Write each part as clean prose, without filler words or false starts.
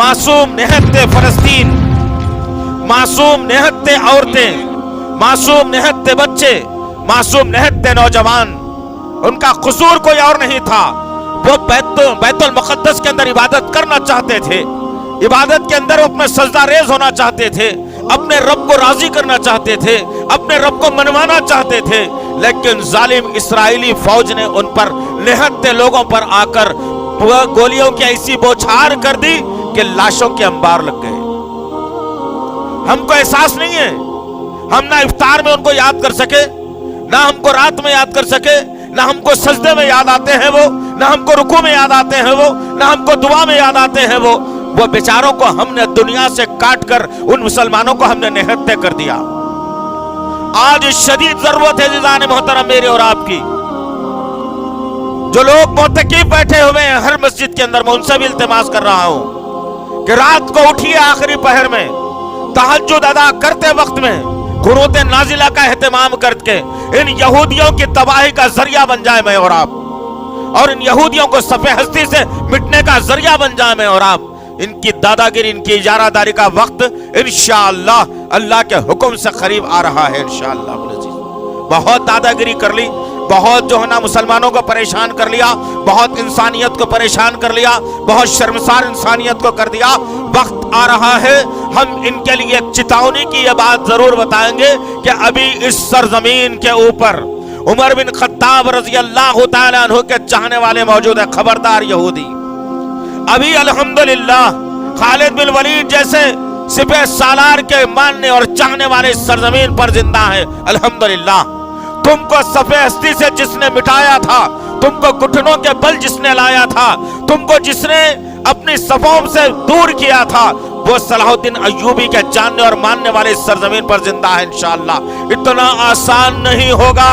मासूम निहत्ते फलस्तीन, मासूम निहत्ते औरतें, मासूम निहत्ते बच्चे, मासूम निहत्ते नौजवान, उनका कसूर कोई और नहीं था। वो बैतुल मुक़द्दस के अंदर इबादत करना चाहते थे, इबादत के अंदर वो अपना सजदा रेज होना चाहते थे, अपने रब को राजी करना चाहते थे, अपने रब को मनवाना चाहते थे। लेकिन जालिम इस्राएली फौज ने उन पर निहत्ते लोगों पर आकर गोलियों की ऐसी बौछार कर दी कि लाशों के अंबार लग गए। हमको एहसास नहीं है, हम ना इफ्तार में उनको याद कर सके, ना हमको रात में याद कर सके, ना हमको सजदे में याद आते हैं वो, ना हमको रुकू में याद आते हैं वो, ना हमको दुआ में याद आते हैं वो बेचारों को हमने दुनिया से काट कर उन मुसलमानों को हमने निहत्ते कर दिया। आज शदीद जरूरत है जिजान मोहतरम मेरे और आपकी, जो लोग मुतकीफ बैठे हुए हैं हर मस्जिद के अंदर, मैं उनसे भी इल्तिमास कर रहा हूं कि रात को उठिए आखिरी पहर में, तहज्जुद अदा करते वक्त में कुनूत नाजिला का एहतमाम करके इन यहूदियों की तबाही का जरिया बन जाए मैं और आप, और इन यहूदियों को सफ़े हस्ती से मिटने का जरिया बन जाए मैं और आप। इनकी दादागिरी, इनकी इजारादारी का वक्त इंशाअल्लाह अल्लाह के हुक्म से करीब आ रहा है इंशाअल्लाह। बहुत दादागिरी कर ली, बहुत जो है ना मुसलमानों को परेशान कर लिया, बहुत इंसानियत को परेशान कर लिया, बहुत शर्मसार इंसानियत को कर दिया। वक्त आ रहा है हम इनके लिए एक चेतावनी की यह बात जरूर बताएंगे कि अभी इस सरजमीन के ऊपर उमर बिन खत्ताब रज़ी अल्लाह तआला अन्हु के चाहने वाले मौजूद है। खबरदार यहूदी, अभी अल्हम्दुलिल्लाह खालिद बिन वलीद जैसे सिपह सालार के मानने और चाहने वाले इस सरजमीन पर जिंदा है अल्हम्दुलिल्लाह। तुमको सफ़े हस्ती से जिसने मिटाया था, तुमको घुटनों के बल जिसने लाया था, तुमको जिसने अपनी सफों से दूर किया था, वो सलाहुद्दीन अय्यूबी के जानने और मानने वाले इस सरजमीन पर जिंदा है इंशाअल्लाह। इतना आसान नहीं होगा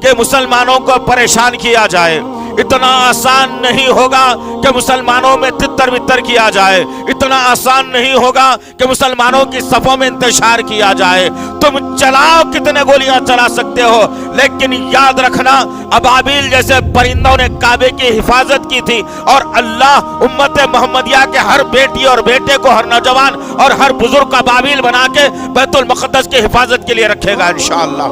कि मुसलमानों को परेशान किया जाए, इतना आसान नहीं होगा कि मुसलमानों में तितर बितर किया जाए, इतना आसान नहीं होगा कि मुसलमानों की सफों में इंतशार किया जाए। तुम चलाओ, कितने गोलियां चला सकते हो, लेकिन याद रखना अबाबिल जैसे परिंदों ने काबे की हिफाजत की थी, और अल्लाह उम्मत मोहम्मदिया के हर बेटी और बेटे को, हर नौजवान और हर बुजुर्ग का अबाबिल बना के बैतुल मुक़द्दस की हिफाजत के लिए रखेगा इंशाअल्लाह।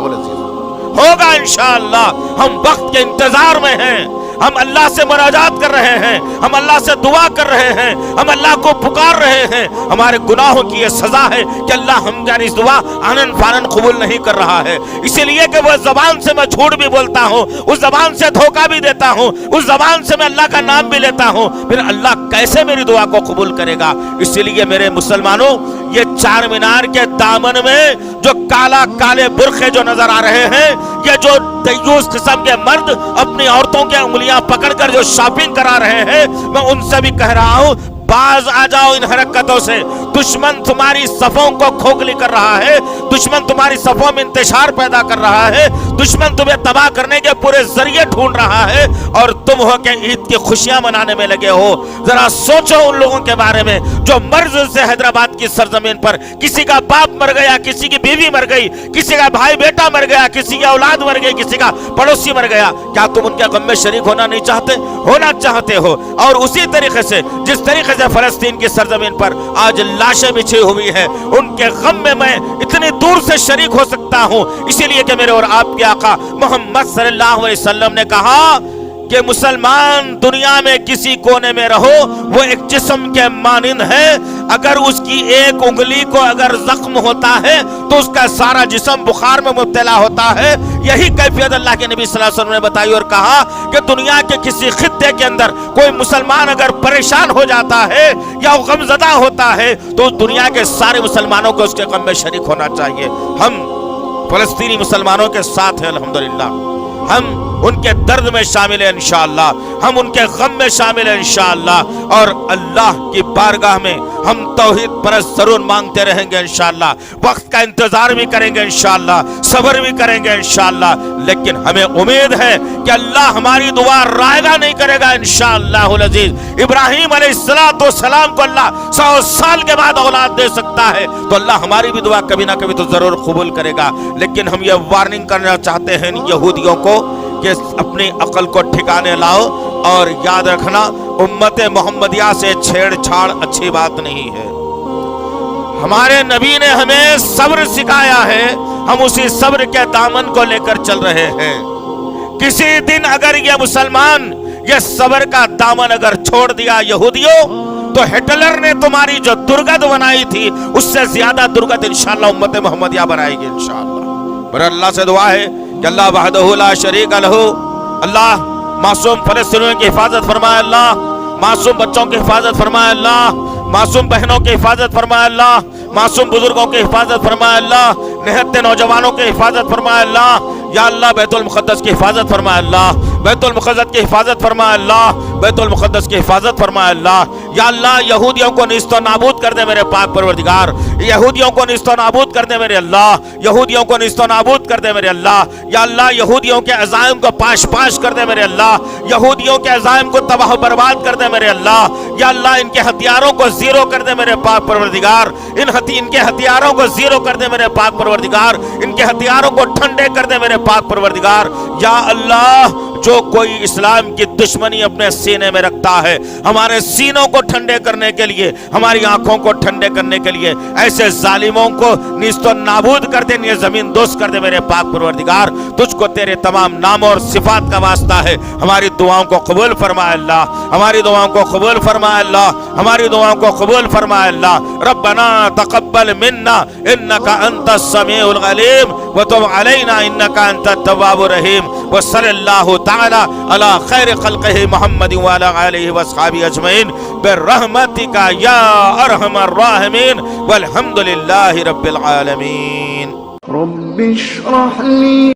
होगा इंशाअल्लाह। हम वक्त के इंतजार में हैं, हम अल्लाह से मुनाजात कर रहे हैं, हम अल्लाह से दुआ कर रहे हैं, हम अल्लाह को पुकार रहे हैं। हमारे गुनाहों की ये सजा है कि अल्लाह हमारी दुआ आनन फानन कबूल नहीं कर रहा है, इसीलिए कि वह जबान से मैं झूठ भी बोलता हूँ, उस जबान से धोखा भी देता हूँ, उस जबान से मैं अल्लाह का नाम भी लेता हूँ, फिर अल्लाह कैसे मेरी दुआ को कबूल करेगा। इसीलिए मेरे मुसलमानों, ये चार मीनार के दामन में जो काला काले बुरखे जो नजर आ रहे हैं, ये जो दयूस किस्म के मर्द अपनी औरतों के उंगलियां पकड़कर जो शॉपिंग करा रहे हैं, मैं उनसे भी कह रहा हूं, बाज आ जाओ इन हरकतों से। दुश्मन तुम्हारी सफों को खोखली कर रहा है, दुश्मन तुम्हारी सफों में इंतशार पैदा कर रहा है, दुश्मन तुम्हें तबाह करने के पूरे जरिए ढूंढ रहा है, और तुम हो के ईद की खुशियां मनाने में लगे हो। जरा सोचो उन लोगों के बारे में जो मर्ज से हैदराबाद की सरजमीन पर किसी का बाप मर गया, किसी की बीवी मर गई, किसी का भाई बेटा मर गया, किसी की औलाद मर गई, किसी का पड़ोसी मर गया। क्या तुम उनके गम में शरीक होना नहीं चाहते? होना चाहते हो। और उसी तरीके से जिस तरीके से फलस्तीन की सरजमीन पर आज लाशें बिछी हुई है, उनके गम में मैं इतनी दूर से शरीक हो सकता हूं, इसीलिए कि मेरे और आपके आका मोहम्मद सल्लल्लाहु अलैहि वसल्लम ने कहा कि मुसलमान दुनिया में किसी कोने में रहो, वो एक जिस्म के मानिंद है। अगर उसकी एक उंगली को अगर जख्म होता है तो उसका सारा जिस्म बुखार में मुब्तला होता है। यही कैफियत अल्लाह के नबी सल्लल्लाहु अलैहि वसल्लम ने बताई और कहा कि दुनिया के किसी खित्ते के अंदर कोई मुसलमान अगर परेशान हो जाता है या गमज़दा होता है तो दुनिया के सारे मुसलमानों को उसके गम में शरीक होना चाहिए। हम फलस्तीनी मुसलमानों के साथ हैं अल्हम्दुलिल्लाह, हम उनके दर्द में शामिल हैं इंशाअल्लाह, हम उनके गम में शामिल हैं इंशाअल्लाह, और अल्लाह की बारगाह में हम तौहीद परस्त जरूर मांगते रहेंगे इंशाअल्लाह। वक्त का इंतजार भी करेंगे इंशाअल्लाह, सब्र भी करेंगे इंशाअल्लाह, लेकिन हमें उम्मीद है कि अल्लाह हमारी दुआ रायगा नहीं करेगा इंशाअल्लाहुल अज़ीज़। इब्राहीम अलैहिस्सलाम को अल्लाह 100 साल के बाद औलाद दे सकता है, तो अल्लाह हमारी भी दुआ कभी ना कभी तो जरूर कबूल करेगा। लेकिन हम ये वार्निंग करना चाहते हैं इन यहूदियों को कि अपनी अकल को ठिकाने लाओ। اور یاد رکھنا امت محمدیہ سے چھیڑ چھاڑ اچھی بات نہیں ہے. ہمارے نبی نے ہمیں صبر سکھایا ہے، ہم اسی صبر کے دامن کو لے کر چل رہے ہیں. کسی دن اگر یہ مسلمان یہ صبر کا دامن اگر چھوڑ دیا یہودیوں، تو ہٹلر نے تمہاری جو درگت بنائی تھی اس سے زیادہ درگت انشاءاللہ امت محمدیہ بنائے گی انشاءاللہ. میرا اللہ سے دعا ہے کہ اللہ وحدہ لا شریک لہ، اللہ معصوم فلسطینیوں کی حفاظت فرمائے، اللہ معصوم بچوں کی حفاظت فرمائے، اللہ معصوم بہنوں کی حفاظت فرمائے، اللہ معصوم بزرگوں کی حفاظت فرمائے، اللہ نہتے نوجوانوں کی حفاظت فرمائے، اللہ یا اللہ بیت المقدس کی حفاظت فرمائے، اللہ بیت المقدس کی حفاظت فرمائے، اللہ بیت المقدس کی حفاظت فرمائے، اللہ یا اللہ یہودیوں کو نیست و نابود کر دے میرے پاک پروردگار، یہودیوں کو نیست و نابود کر دے میرے اللہ، یہودیوں کو نیست و نابود کر دے میرے اللہ یا اللہ یہودیوں کے عزائم کو پاش پاش کر دے میرے اللہ، یہودیوں کے عزائم کو تباہ و برباد کر دے میرے اللہ یا اللہ ان کے ہتھیاروں کو زیرو کر دے میرے پاک پروردگار، ان کے ہتھیاروں کو زیرو کر دے میرے پاک پروردگار، ان کے ہتھیاروں کو ٹھنڈے کر دے میرے پاک پروردگار. یا اللہ جو کوئی اسلام کی دشمنی اپنے سینے میں رکھتا ہے، ہمارے سینوں کو ٹھنڈے کرنے کے لیے، ہماری آنکھوں کو ٹھنڈے کرنے کے لیے ایسے ظالموں کو نیست و نابود کر دے، یہ زمین دوست کر دے میرے پاک پروردگار. تجھ کو تیرے تمام ناموں اور صفات کا واسطہ ہے، ہماری دعاؤں کو قبول فرمائے اللہ، ہماری دعاؤں کو قبول فرمائے اللہ، ہماری دعاؤں کو قبول فرمائے اللہ. ربنا تقبل منا انك انت السميع العليم وتب علينا انك انت التواب الرحيم. وصلی اللہ تعالی علی خیر خلقہ محمد وعلی آلہ واصحابہ اجمعین برحمتک یا ارحم الراحمین والحمد للہ رب العالمین. رب اشرح لی